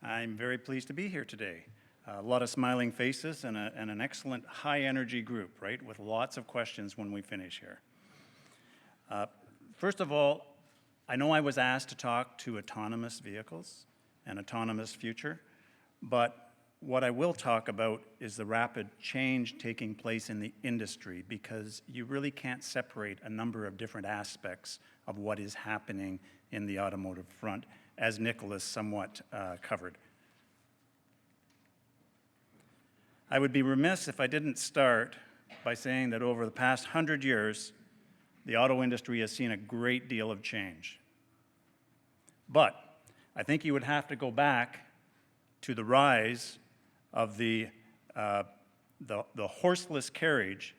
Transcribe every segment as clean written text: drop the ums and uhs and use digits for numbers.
I'm very pleased to be here today. A lot of smiling faces and an excellent high-energy group, right, with lots of questions when we finish here. First of all, I know I was asked to talk to autonomous vehicles and autonomous future, but what I will talk about is the rapid change taking place in the industry, because you really can't separate a number of different aspects of what is happening in the automotive front, as Nicholas somewhat covered. I would be remiss if I didn't start by saying that over the past 100 years, the auto industry has seen a great deal of change. But I think you would have to go back to the rise of the horseless carriage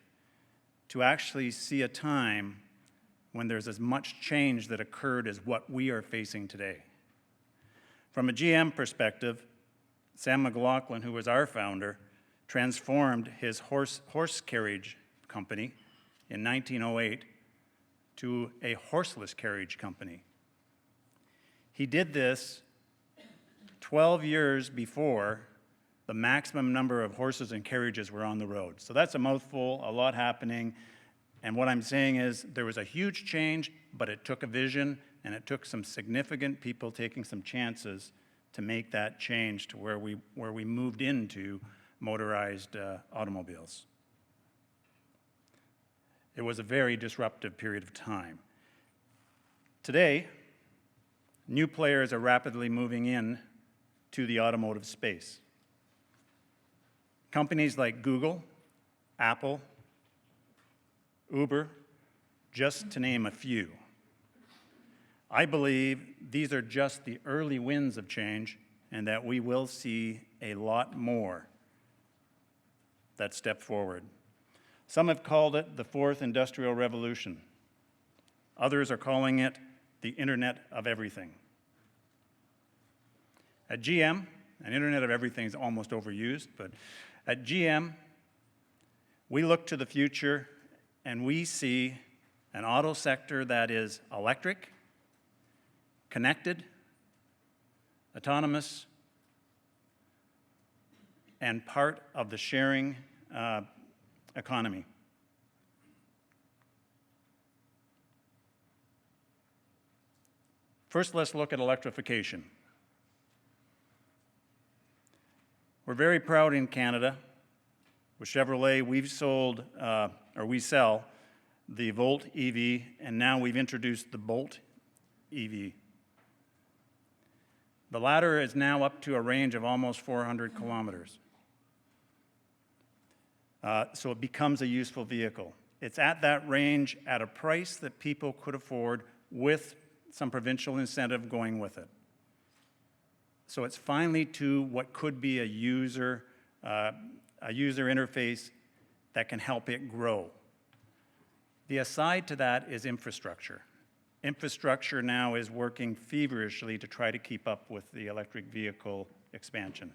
to actually see a time when there's as much change that occurred as what we are facing today. From a GM perspective, Sam McLaughlin, who was our founder, transformed his horse carriage company in 1908 to a horseless carriage company. He did this 12 years before the maximum number of horses and carriages were on the road. So that's a mouthful, a lot happening. And what I'm saying is there was a huge change, but it took a vision and it took some significant people taking some chances to make that change to where we moved into motorized automobiles. It was a very disruptive period of time. Today, new players are rapidly moving in to the automotive space. Companies like Google, Apple, Uber, just to name a few. I believe these are just the early wins of change, and that we will see a lot more that step forward. Some have called it the fourth industrial revolution. Others are calling it the Internet of Everything. At GM, and Internet of Everything is almost overused, but at GM, we look to the future and we see an auto sector that is electric, connected, autonomous, and part of the sharing economy. First, let's look at electrification. We're very proud in Canada. With Chevrolet, we sell the Volt EV, and now we've introduced the Bolt EV. The latter is now up to a range of almost 400 kilometers. So it becomes a useful vehicle. It's at that range at a price that people could afford with some provincial incentive going with it. So it's finally to what could be a user interface that can help it grow. The aside to that is infrastructure. Infrastructure now is working feverishly to try to keep up with the electric vehicle expansion.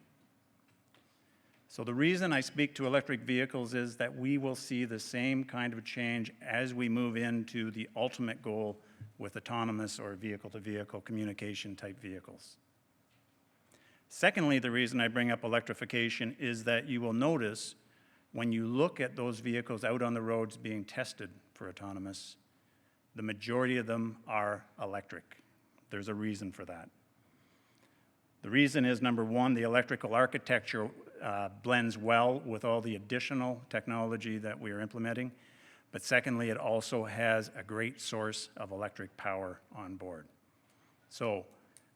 So the reason I speak to electric vehicles is that we will see the same kind of change as we move into the ultimate goal with autonomous or vehicle-to-vehicle communication type vehicles. Secondly, the reason I bring up electrification is that you will notice when you look at those vehicles out on the roads being tested for autonomous, the majority of them are electric. There's a reason for that. The reason is, number one, the electrical architecture blends well with all the additional technology that we are implementing. But secondly, it also has a great source of electric power on board. So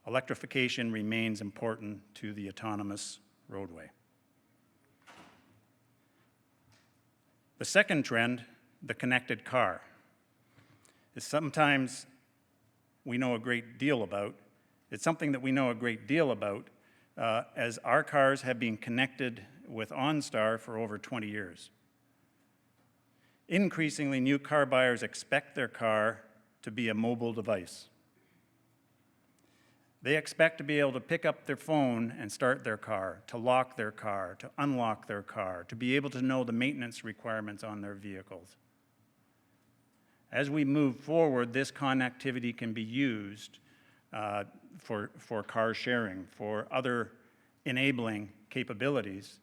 electrification remains important to the autonomous roadway. The second trend, the connected car, is sometimes we know a great deal about. It's something that we know a great deal about as our cars have been connected with OnStar for over 20 years. Increasingly, new car buyers expect their car to be a mobile device. They expect to be able to pick up their phone and start their car, to lock their car, to unlock their car, to be able to know the maintenance requirements on their vehicles. As we move forward, this connectivity can be used for car sharing, for other enabling capabilities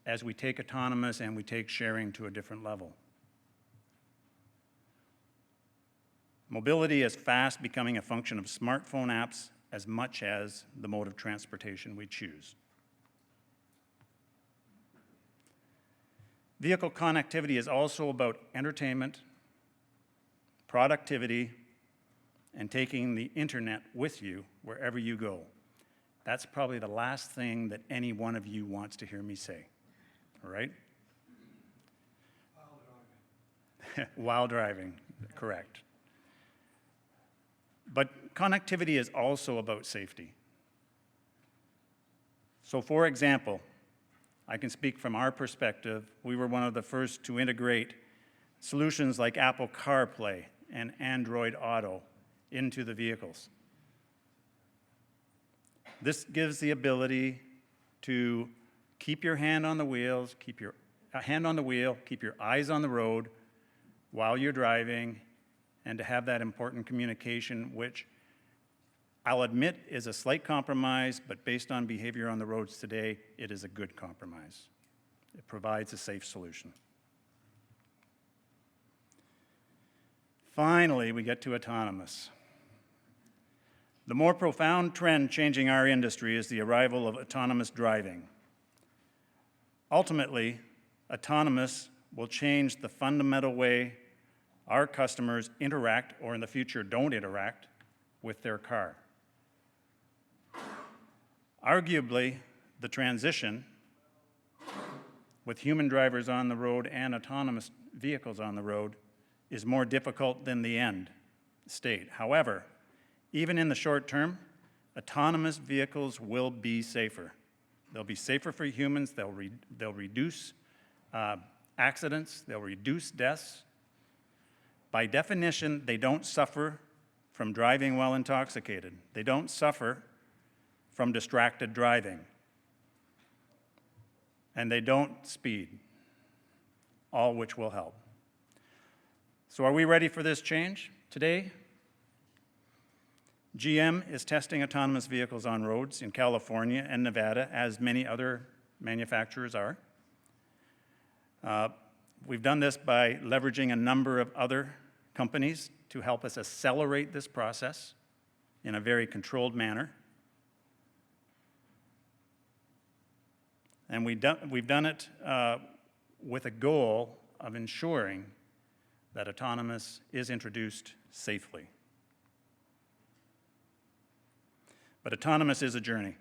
as we take autonomous and we take sharing to a different level. Mobility is fast becoming a function of smartphone apps as much as the mode of transportation we choose. Vehicle connectivity is also about entertainment, productivity, and taking the internet with you wherever you go. That's probably the last thing that any one of you wants to hear me say, all right? While driving. While driving, correct. But connectivity is also about safety. So for example, I can speak from our perspective. We were one of the first to integrate solutions like Apple CarPlay and Android Auto into the vehicles. This gives the ability to keep your hand on the wheels, keep your hand on the wheel, keep your eyes on the road while you're driving, and to have that important communication, which I'll admit is a slight compromise, but based on behavior on the roads today, it is a good compromise. It provides a safe solution. Finally, we get to autonomous. The more profound trend changing our industry is the arrival of autonomous driving. Ultimately, autonomous will change the fundamental way our customers interact, or in the future don't interact, with their car. Arguably, the transition with human drivers on the road and autonomous vehicles on the road is more difficult than the end state. However, even in the short term, autonomous vehicles will be safer. They'll be safer for humans, they'll reduce accidents, they'll reduce deaths. By definition, they don't suffer from driving while intoxicated. They don't suffer from distracted driving. And they don't speed, all which will help. So are we ready for this change today? GM is testing autonomous vehicles on roads in California and Nevada, as many other manufacturers are. We've done this by leveraging a number of other companies to help us accelerate this process in a very controlled manner. And we've done it with a goal of ensuring that autonomous is introduced safely. But autonomous is a journey.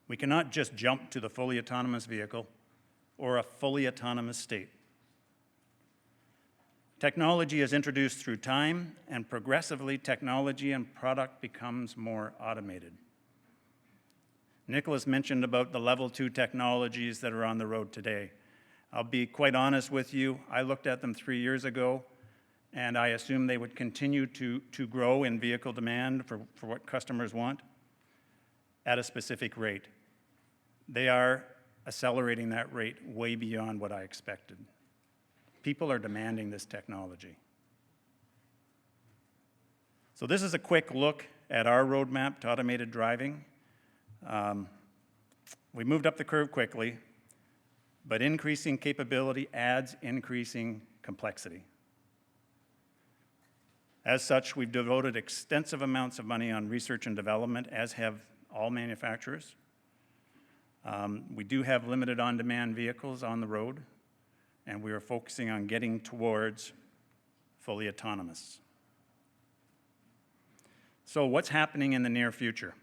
We cannot just jump to the fully autonomous vehicle or a fully autonomous state. Technology is introduced through time, and progressively technology and product becomes more automated. Nicholas mentioned about the level 2 technologies that are on the road today. I'll be quite honest with you, I looked at them 3 years ago, and I assumed they would continue to grow in vehicle demand for what customers want at a specific rate. They are accelerating that rate way beyond what I expected. People are demanding this technology. So this is a quick look at our roadmap to automated driving. We moved up the curve quickly, but increasing capability adds increasing complexity. As such, we've devoted extensive amounts of money on research and development, as have all manufacturers. We do have limited on-demand vehicles on the road, and we are focusing on getting towards fully autonomous. So what's happening in the near future?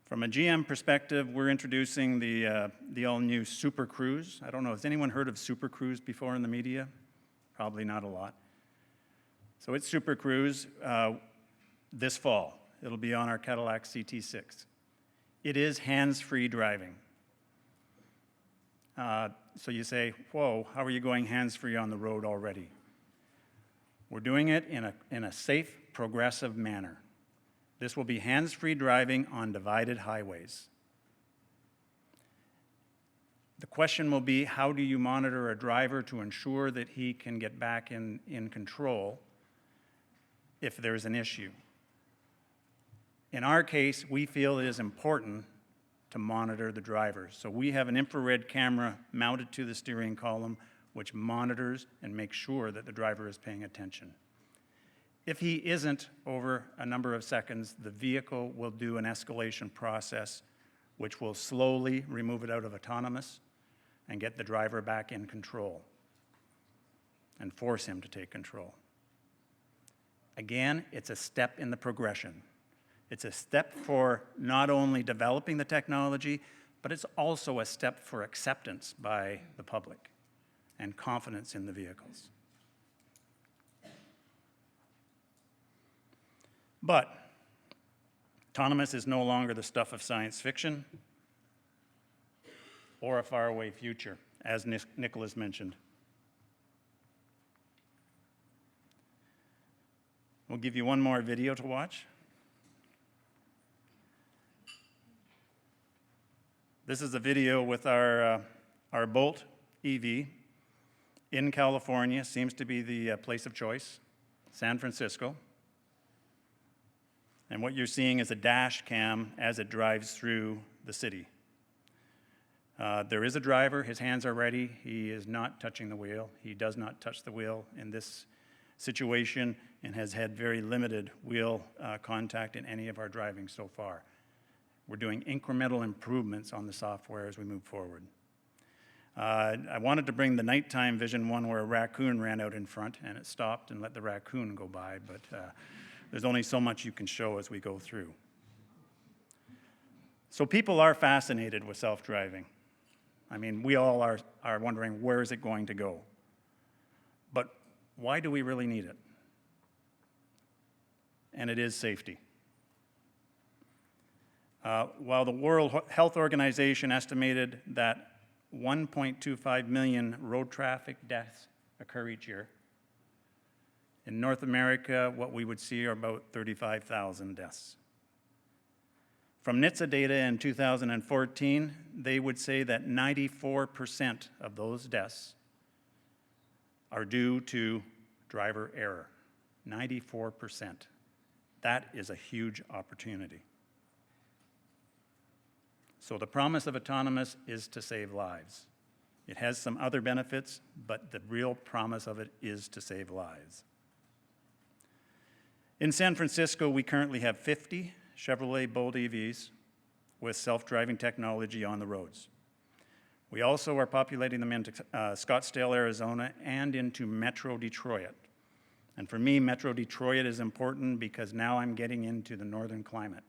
From a GM perspective, we're introducing the all-new Super Cruise. I don't know, has anyone heard of Super Cruise before in the media? Probably not a lot. So it's Super Cruise this fall. It'll be on our Cadillac CT6. It is hands-free driving. So you say, whoa, how are you going hands-free on the road already? We're doing it in a safe, progressive manner. This will be hands-free driving on divided highways. The question will be, how do you monitor a driver to ensure that he can get back in control if there's an issue. In our case, we feel it is important to monitor the driver. So we have an infrared camera mounted to the steering column which monitors and makes sure that the driver is paying attention. If he isn't over a number of seconds, the vehicle will do an escalation process which will slowly remove it out of autonomous and get the driver back in control and force him to take control. Again, it's a step in the progression. It's a step for not only developing the technology, but it's also a step for acceptance by the public and confidence in the vehicles. But autonomous is no longer the stuff of science fiction or a faraway future, as Nicholas mentioned. We'll give you one more video to watch. This is a video with our Bolt EV in California, seems to be the place of choice, San Francisco. And what you're seeing is a dash cam as it drives through the city. There is a driver, his hands are ready, he is not touching the wheel. He does not touch the wheel in this situation and has had very limited wheel contact in any of our driving so far. We're doing incremental improvements on the software as we move forward. I wanted to bring the nighttime vision one where a raccoon ran out in front and it stopped and let the raccoon go by, but there's only so much you can show as we go through. So people are fascinated with self-driving. I mean, we all are wondering, where is it going to go? But why do we really need it? And it is safety. While the World Health Organization estimated that 1.25 million road traffic deaths occur each year, in North America, what we would see are about 35,000 deaths. From NHTSA data in 2014, they would say that 94% of those deaths are due to driver error. 94%. That is a huge opportunity. So the promise of autonomous is to save lives. It has some other benefits, but the real promise of it is to save lives. In San Francisco, we currently have 50 Chevrolet Bolt EVs with self-driving technology on the roads. We also are populating them into Scottsdale, Arizona, and into Metro Detroit. And for me, Metro Detroit is important because now I'm getting into the northern climate.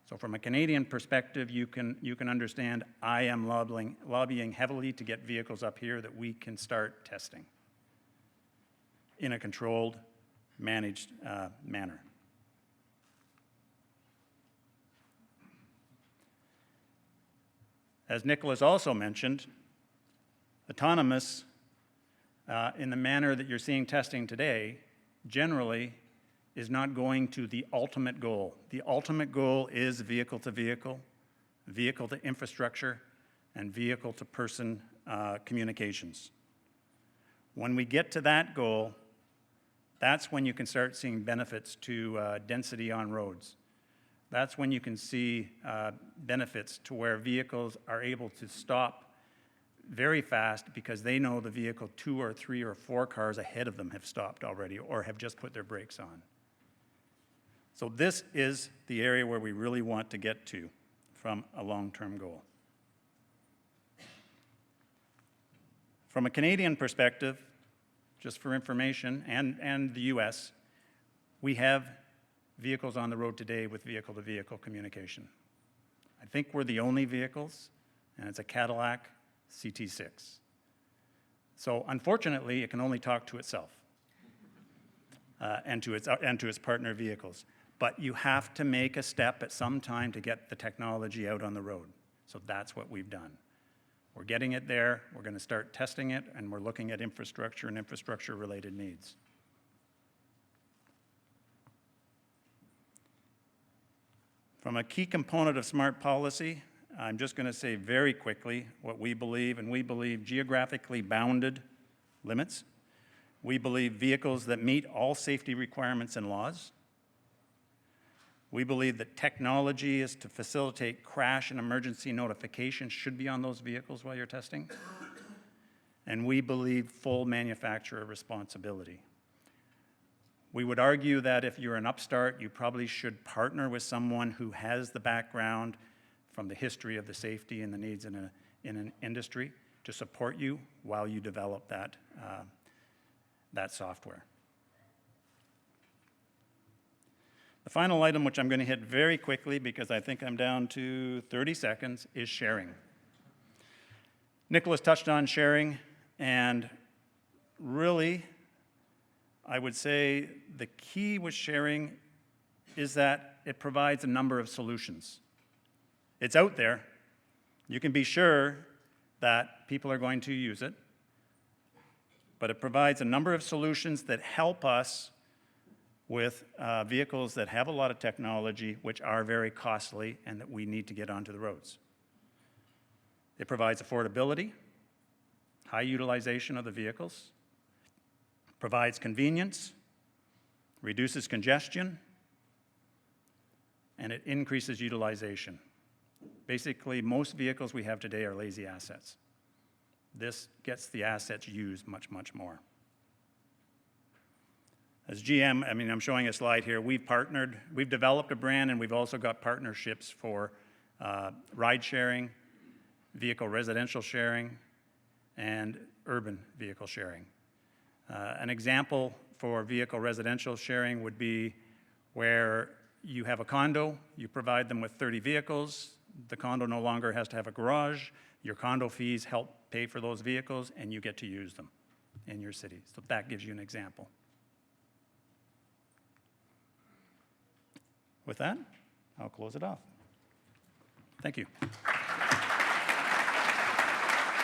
So from a Canadian perspective, you can understand I am lobbying heavily to get vehicles up here that we can start testing in a controlled, managed manner. As Nicholas also mentioned, autonomous in the manner that you're seeing testing today generally is not going to the ultimate goal. The ultimate goal is vehicle-to-vehicle, vehicle-to-infrastructure, and vehicle-to-person communications. When we get to that goal, that's when you can start seeing benefits to density on roads. That's when you can see benefits to where vehicles are able to stop very fast because they know the vehicle 2 or 3 or 4 cars ahead of them have stopped already or have just put their brakes on. So this is the area where we really want to get to from a long-term goal. From a Canadian perspective, just for information, and the US, we have vehicles on the road today with vehicle-to-vehicle communication. I think we're the only vehicles, and it's a Cadillac CT6. So unfortunately, it can only talk to itself and to its partner vehicles. But you have to make a step at some time to get the technology out on the road. So that's what we've done. We're getting it there, we're going to start testing it, and we're looking at infrastructure and infrastructure-related needs. From a key component of smart policy, I'm just going to say very quickly what we believe, and we believe geographically bounded limits We believe vehicles that meet all safety requirements and laws. We believe that technology is to facilitate crash and emergency notification should be on those vehicles while you're testing. And we believe full manufacturer responsibility. We would argue that if you're an upstart, you probably should partner with someone who has the background from the history of the safety and the needs in an industry to support you while you develop that software. The final item, which I'm going to hit very quickly because I think I'm down to 30 seconds, is sharing. Nicholas touched on sharing, and really, I would say the key with sharing is that it provides a number of solutions. It's out there. You can be sure that people are going to use it, but it provides a number of solutions that help us with vehicles that have a lot of technology, which are very costly and that we need to get onto the roads. It provides affordability, high utilization of the vehicles, provides convenience, reduces congestion, and it increases utilization. Basically, most vehicles we have today are lazy assets. This gets the assets used much, much more. As GM, I'm showing a slide here, we've developed a brand, and we've also got partnerships for ride sharing, vehicle residential sharing, and urban vehicle sharing. An example for vehicle residential sharing would be where you have a condo, you provide them with 30 vehicles, the condo no longer has to have a garage, your condo fees help pay for those vehicles, and you get to use them in your city. So that gives you an example. With that, I'll close it off. Thank you.